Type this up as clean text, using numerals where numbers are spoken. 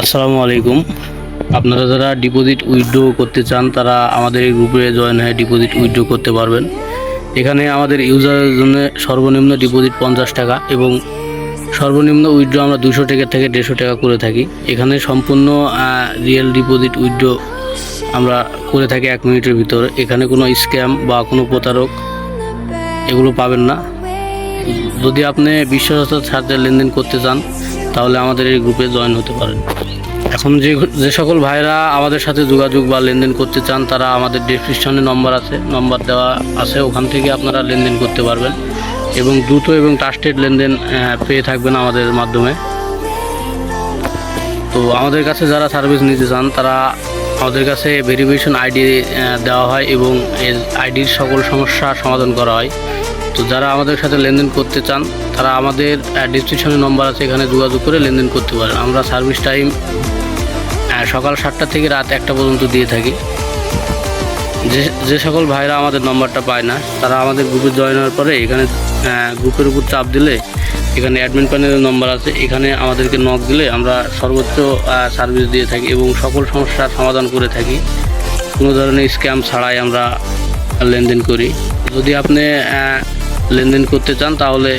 আসসালামু আলাইকুম। আপনারা যারা ডিপোজিট উইথড্র করতে চান তারা আমাদের এই গ্রুপে জয়েন হয়ে ডিপোজিট উইথড্র করতে পারবেন। এখানে আমাদের ইউজারের জন্য সর্বনিম্ন ডিপোজিট 50 টাকা এবং সর্বনিম্ন উইথড্র আমরা 200 টাকা থেকে 150 টাকা করে থাকি। এখানে সম্পূর্ণ রিয়েল ডিপোজিট উইথড্র আমরা করে থাকি 1 মিনিটের ভিতরে। এখানে কোনো স্ক্যাম বা কোনো প্রতারক এগুলো পাবেন না। যদি আপনি বিশ্বাসের সাথে লেনদেন করতে চান তাহলে আমাদের এই গ্রুপে জয়েন হতে পারেন। এখন যে সকল ভাইরা আমাদের সাথে যোগাযোগ বা লেনদেন করতে চান তারা আমাদের ডেসক্রিপশনে নম্বর দেওয়া আছে, ওখান থেকে আপনারা লেনদেন করতে পারবেন এবং দ্রুত এবং ট্রাস্টেড লেনদেন পেয়ে থাকবেন আমাদের মাধ্যমে। তো আমাদের কাছে যারা সার্ভিস নিতে চান তারা আমাদের কাছে ভেরিফিকেশন আইডি দেওয়া হয় এবং এর আইডির সকল সমস্যা সমাধান করা হয়। তো যারা আমাদের সাথে লেনদেন করতে চান তারা আমাদের ডেসক্রিপশনে নম্বর আছে, এখানে যোগাযোগ করে লেনদেন করতে পারেন। আমরা সার্ভিস টাইম সকাল 7টা থেকে রাত 1টা পর্যন্ত দিয়ে থাকি। যে সকল ভাইরা আমাদের নম্বরটা পায় না তারা আমাদের গ্রুপে জয়েন হওয়ার পরে এখানে গ্রুপের উপর চাপ দিলে এখানে অ্যাডমিন প্যানেলের নম্বর আছে, এখানে আমাদেরকে নক দিলে আমরা সর্বোচ্চ সার্ভিস দিয়ে থাকি এবং সকল সমস্যার সমাধান করে থাকি। কোনো ধরনের স্ক্যাম ছাড়াই আমরা লেনদেন করি। যদি আপনি লেনদেন করতে চান তাহলে